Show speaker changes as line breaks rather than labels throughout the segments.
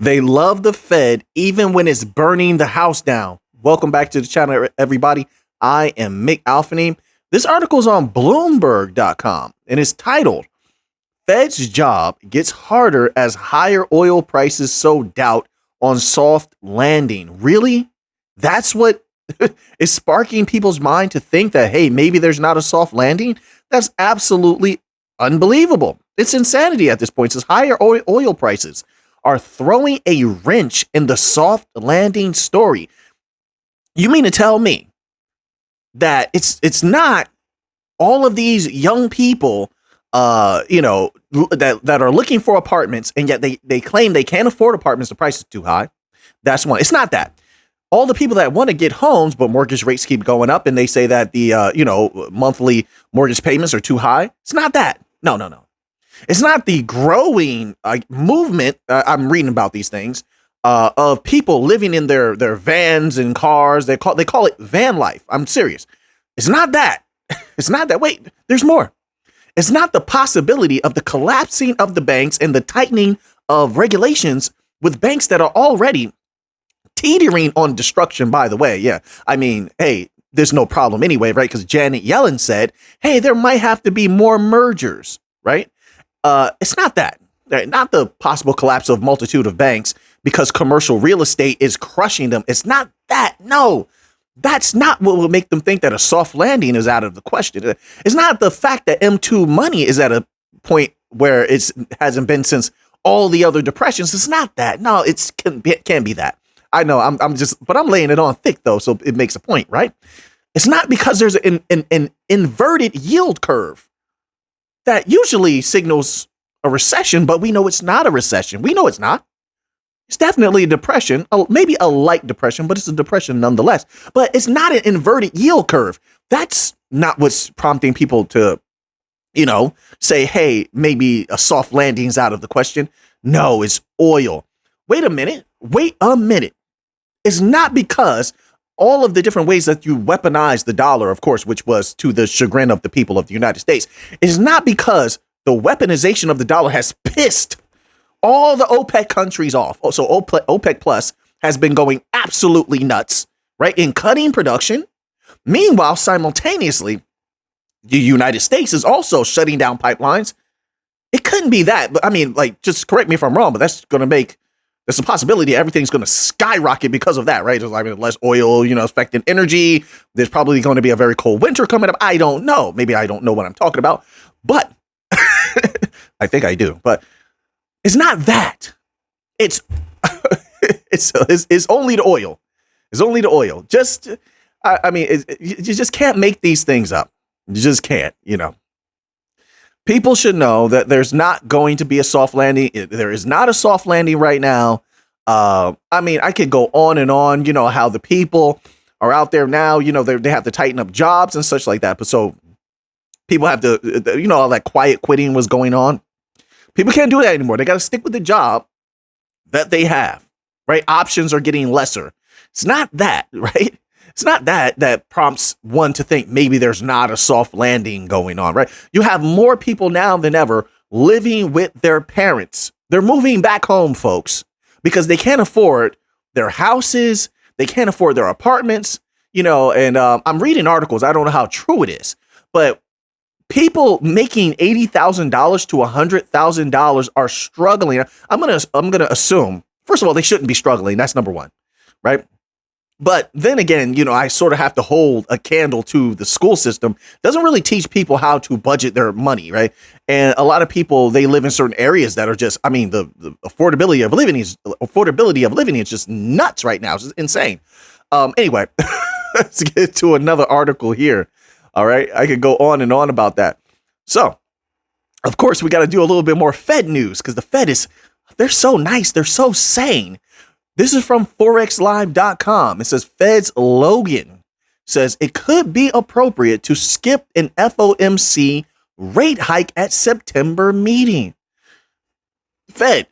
They love the Fed even when it's burning the house down. Welcome back to the channel, everybody. I am Mick Alfany. This article is on Bloomberg.com and it's titled, Fed's Job Gets Harder as Higher Oil Prices Sow Doubt on Soft Landing. Really? That's what is sparking people's mind to think that, hey, maybe there's not a soft landing? That's absolutely unbelievable. It's insanity at this point. It's higher oil prices are throwing a wrench in the soft landing story. You mean to tell me that it's not all of these young people, that are looking for apartments, and yet they claim they can't afford apartments. The price is too high. That's one. It's not that. All the people that want to get homes, but mortgage rates keep going up, and they say that the monthly mortgage payments are too high. It's not that. No. It's not the growing movement. I'm reading about these things of people living in their vans and cars. They call it van life. I'm serious. It's not that. It's not that. Wait, there's more. It's not the possibility of the collapsing of the banks and the tightening of regulations with banks that are already teetering on destruction, by the way. Yeah. I mean, hey, there's no problem anyway, right? Because Janet Yellen said, hey, there might have to be more mergers, right? It's not that, right? Not the possible collapse of multitude of banks because commercial real estate is crushing them. It's not that. No, that's not what will make them think that a soft landing is out of the question. It's not the fact that M2 money is at a point where it hasn't been since all the other depressions. It's not that. No, it can't be that. I know but I'm laying it on thick though, so it makes a point, right? It's not because there's an inverted yield curve that usually signals a recession, but we know it's not a recession. We know it's not. It's definitely a depression, maybe a light depression, but it's a depression nonetheless. But it's not an inverted yield curve. That's not what's prompting people to, say, hey, maybe a soft landing's out of the question. No, it's oil. Wait a minute. It's not because all of the different ways that you weaponize the dollar, of course, which was to the chagrin of the people of the United States. It's not because the weaponization of the dollar has pissed all the OPEC countries off. So OPEC Plus has been going absolutely nuts, right, in cutting production. Meanwhile, simultaneously, the United States is also shutting down pipelines. It couldn't be that. But I mean, just correct me if I'm wrong, but that's going to make there's a possibility everything's going to skyrocket because of that, right? There's less oil, affecting energy. There's probably going to be a very cold winter coming up. I don't know. Maybe I don't know what I'm talking about, but I think I do. But it's not that. It's it's only the oil. It's only the oil. You just can't make these things up. You just can't. People should know that there's not going to be a soft landing. There is not a soft landing right now. I could go on and on, how the people are out there now, they have to tighten up jobs and such like that. But so people have to, all that quiet quitting was going on. People can't do that anymore. They got to stick with the job that they have, right? Options are getting lesser. It's not that, right? It's not that prompts one to think maybe there's not a soft landing going on, right? You have more people now than ever living with their parents. They're moving back home, folks, because they can't afford their houses. They can't afford their apartments, and I'm reading articles. I don't know how true it is, but people making $80,000 to $100,000 are struggling. I'm gonna assume, first of all, they shouldn't be struggling. That's number one, right? But then again, I sort of have to hold a candle to the school system. Doesn't really teach people how to budget their money, right? And a lot of people, they live in certain areas that are just, the affordability of living is just nuts right now. It's just insane. Anyway, let's get to another article here. All right, I could go on and on about that. So, of course, we got to do a little bit more Fed news because the Fed they're so nice. They're so sane. This is from forexlive.com. It says Fed's Logan says it could be appropriate to skip an FOMC rate hike at September meeting. Fed,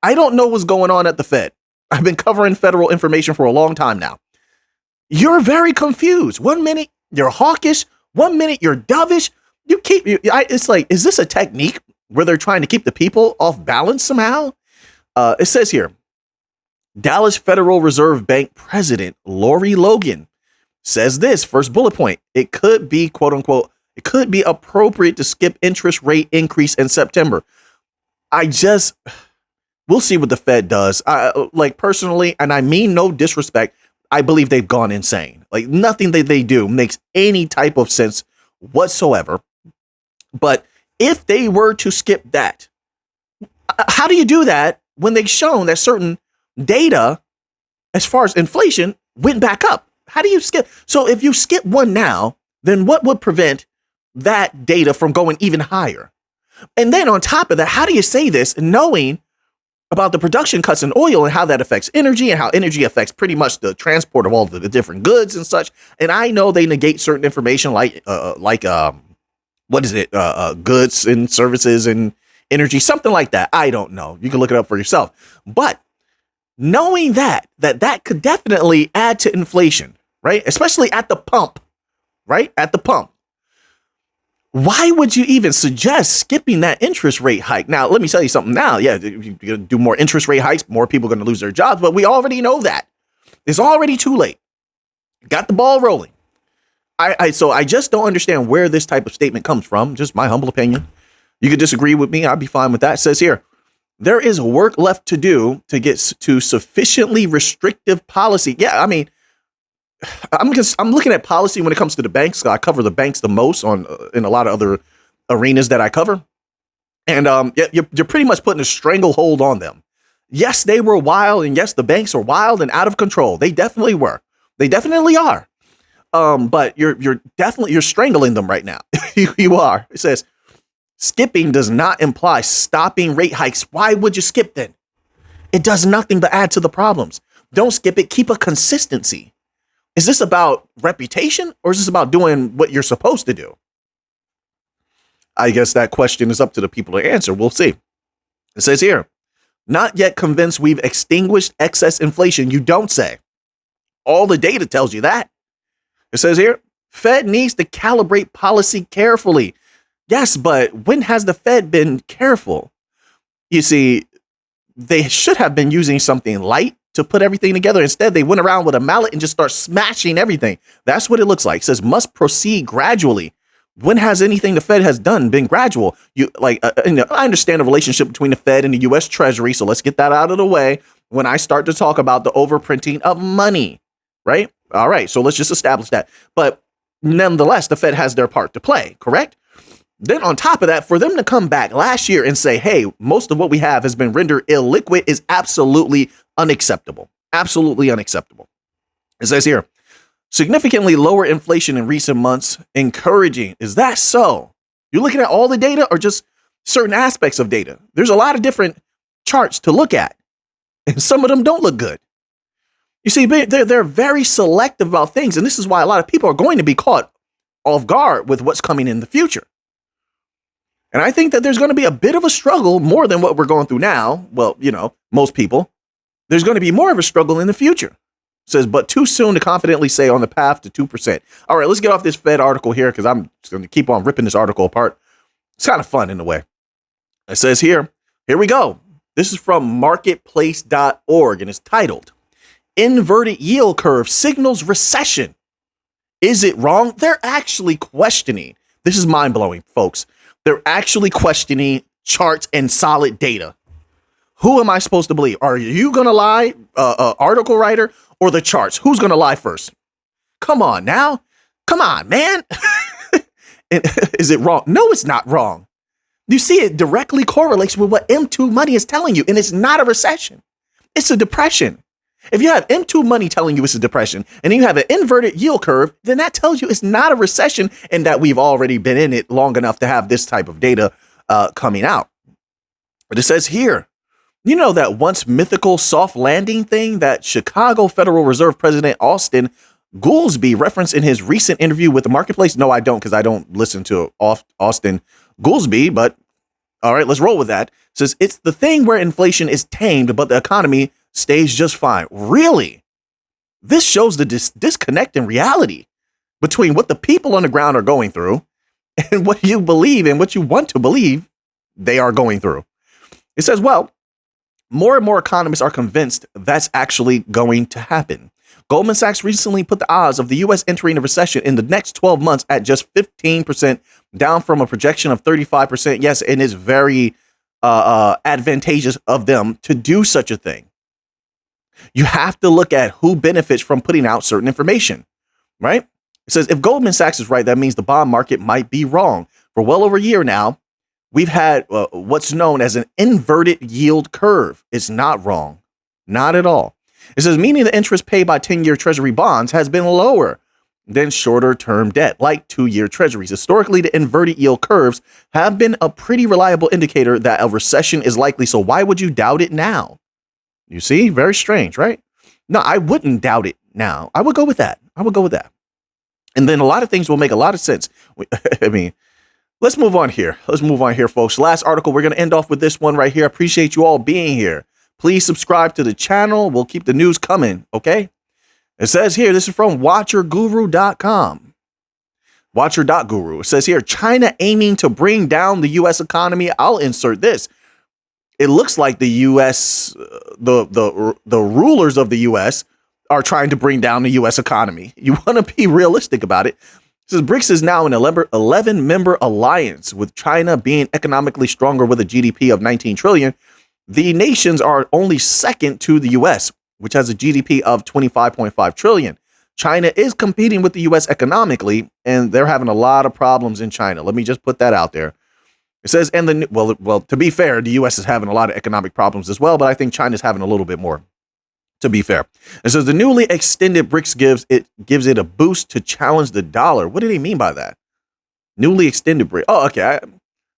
I don't know what's going on at the Fed. I've been covering federal information for a long time now. You're very confused. 1 minute you're hawkish, 1 minute you're dovish. It's like, is this a technique where they're trying to keep the people off balance somehow? It says here, Dallas Federal Reserve Bank President Lori Logan says this, first bullet point, it could be, quote unquote, it could be appropriate to skip interest rate increase in September. We'll see what the Fed does. Like personally, and I mean no disrespect, I believe they've gone insane. Like nothing that they do makes any type of sense whatsoever. But if they were to skip that, how do you do that when they've shown that certain data as far as inflation went back up? How do you skip? So if you skip one now, then what would prevent that data from going even higher? And then on top of that, how do you say this knowing about the production cuts in oil and how that affects energy and how energy affects pretty much the transport of all the different goods and such? And I know they negate certain information like goods and services and energy, something like that. I don't know. You can look it up for yourself. But knowing that could definitely add to inflation, right? Especially at the pump, right? At the pump. Why would you even suggest skipping that interest rate hike? Now, let me tell you something now. Yeah, if you do more interest rate hikes, more people are going to lose their jobs, but we already know that. It's already too late. Got the ball rolling. So I just don't understand where this type of statement comes from. Just my humble opinion. You could disagree with me. I'd be fine with that. It says here, there is work left to do to get to sufficiently restrictive policy. Yeah, I mean, I'm looking at policy when it comes to the banks. I cover the banks the most in a lot of other arenas that I cover. And you're pretty much putting a stranglehold on them. Yes, they were wild. And yes, the banks are wild and out of control. They definitely were. They definitely are. But you're strangling them right now. You are. It says skipping does not imply stopping rate hikes. Why would you skip then? It does nothing but add to the problems. Don't skip it. Keep a consistency. Is this about reputation or is this about doing what you're supposed to do? I guess that question is up to the people to answer. We'll see. It says here, not yet convinced we've extinguished excess inflation. You don't say. All the data tells you that. It says here, Fed needs to calibrate policy carefully. Yes, but when has the Fed been careful? You see, they should have been using something light to put everything together. Instead, they went around with a mallet and just start smashing everything. That's what it looks like. It says must proceed gradually. When has anything the Fed has done been gradual? I understand the relationship between the Fed and the U.S. Treasury. So let's get that out of the way when I start to talk about the overprinting of money, right? All right. So let's just establish that. But nonetheless, the Fed has their part to play, correct? Then on top of that, for them to come back last year and say, hey, most of what we have has been rendered illiquid is absolutely unacceptable. Absolutely unacceptable. It says here, significantly lower inflation in recent months, encouraging. Is that so? You're looking at all the data or just certain aspects of data? There's a lot of different charts to look at, and some of them don't look good. You see, they're very selective about things, and this is why a lot of people are going to be caught off guard with what's coming in the future. And I think that there's going to be a bit of a struggle more than what we're going through now. Well, most people, there's going to be more of a struggle in the future. It says, but too soon to confidently say on the path to 2%. All right, let's get off this Fed article here because I'm just going to keep on ripping this article apart. It's kind of fun in a way. It says here we go. This is from marketplace.org and it's titled, Inverted Yield Curve Signals Recession. Is it wrong? They're actually questioning. This is mind-blowing, folks. They're actually questioning charts and solid data. Who am I supposed to believe? Are you going to lie, article writer, or the charts? Who's going to lie first? Come on now. Come on, man. Is it wrong? No, it's not wrong. You see, it directly correlates with what M2 money is telling you, and it's not a recession. It's a depression. If you have M2 money telling you it's a depression and you have an inverted yield curve, then that tells you it's not a recession and that we've already been in it long enough to have this type of data coming out. But it says here, you know that once mythical soft landing thing that Chicago Federal Reserve President Austin Goolsbee referenced in his recent interview with the Marketplace? No, I don't, because I don't listen to Austin Goolsbee, but all right, let's roll with that. It says it's the thing where inflation is tamed, but the economy stays just fine. Really? This shows the disconnect in reality between what the people on the ground are going through and what you believe and what you want to believe they are going through. It says, well, More and more economists are convinced that's actually going to happen. Goldman Sachs recently put the odds of the U.S. entering a recession in the next 12 months at just 15%, down from a projection of 35%. Yes, and it's very advantageous of them to do such a thing. You have to look at who benefits from putting out certain information, right? It says if Goldman Sachs is right, that means the bond market might be wrong. For well over a year now, we've had what's known as an inverted yield curve. It's not wrong. Not at all. It says, meaning the interest paid by 10-year Treasury bonds has been lower than shorter term debt, like 2-year Treasuries. Historically, the inverted yield curves have been a pretty reliable indicator that a recession is likely. So why would you doubt it now? You see, very strange, right? No, I wouldn't doubt it now. I would go with that. And then a lot of things will make a lot of sense. I mean, let's move on here. Folks. Last article, we're going to end off with this one right here. I appreciate you all being here. Please subscribe to the channel. We'll keep the news coming, okay? It says here, this is from watcherguru.com. Watcher.guru. It says here, China aiming to bring down the U.S. economy. I'll insert this. It looks like the U.S., the rulers of the U.S. are trying to bring down the U.S. economy. You want to be realistic about it. It says BRICS is now an 11-member alliance, with China being economically stronger with a GDP of 19 trillion. The nations are only second to the U.S., which has a GDP of 25.5 trillion. China is competing with the U.S. economically, and they're having a lot of problems in China. Let me just put that out there. It says, well, to be fair, the U.S. is having a lot of economic problems as well, but I think China's having a little bit more, to be fair. It says the newly extended BRICS gives it a boost to challenge the dollar. What do they mean by that? Newly extended BRICS. Oh, okay.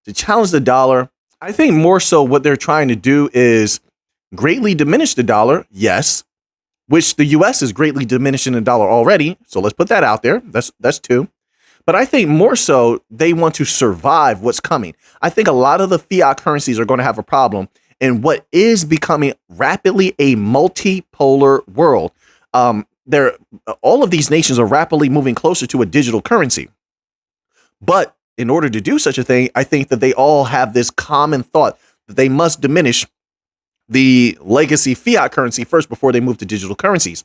To challenge the dollar. I think more so what they're trying to do is greatly diminish the dollar, yes, which the U.S. is greatly diminishing the dollar already. So let's put that out there. That's two. But I think more so they want to survive what's coming. I think a lot of the fiat currencies are going to have a problem in what is becoming rapidly a multipolar world. All of these nations are rapidly moving closer to a digital currency. But in order to do such a thing, I think that they all have this common thought that they must diminish the legacy fiat currency first before they move to digital currencies.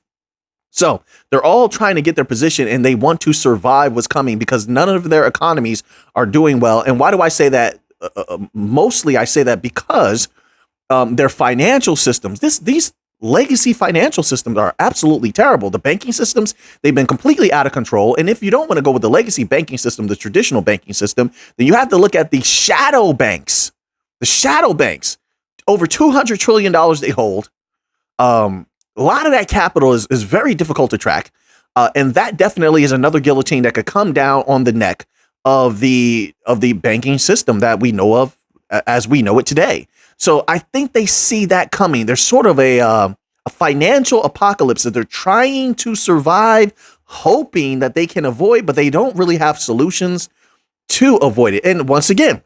So they're all trying to get their position, and they want to survive what's coming because none of their economies are doing well. And why do I say that? Mostly I say that because their financial systems, these legacy financial systems are absolutely terrible. The banking systems, they've been completely out of control. And if you don't want to go with the legacy banking system, the traditional banking system, then you have to look at the shadow banks. The shadow banks, over $200 trillion they hold. A lot of that capital is very difficult to track. And that definitely is another guillotine that could come down on the neck of the banking system that we know of as we know it today. So I think they see that coming. There's sort of a financial apocalypse that they're trying to survive, hoping that they can avoid, but they don't really have solutions to avoid it. And once again,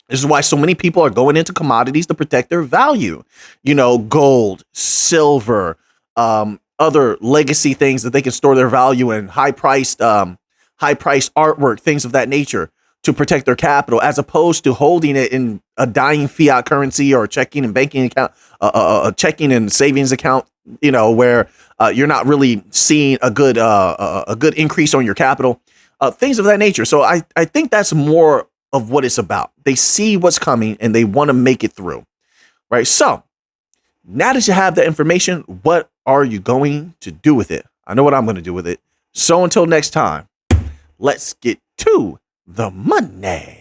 this is why so many people are going into commodities to protect their value. You know, gold, silver, other legacy things that they can store their value in, high-priced artwork, things of that nature, to protect their capital, as opposed to holding it in a dying fiat currency or checking and banking account, a checking and savings account, you know, where you're not really seeing a good increase on your capital, things of that nature. So I think that's more of what it's about. They see what's coming and they want to make it through, right? So now that you have the information, what are you going to do with it? I know what I'm going to do with it. So until next time, let's get to the money.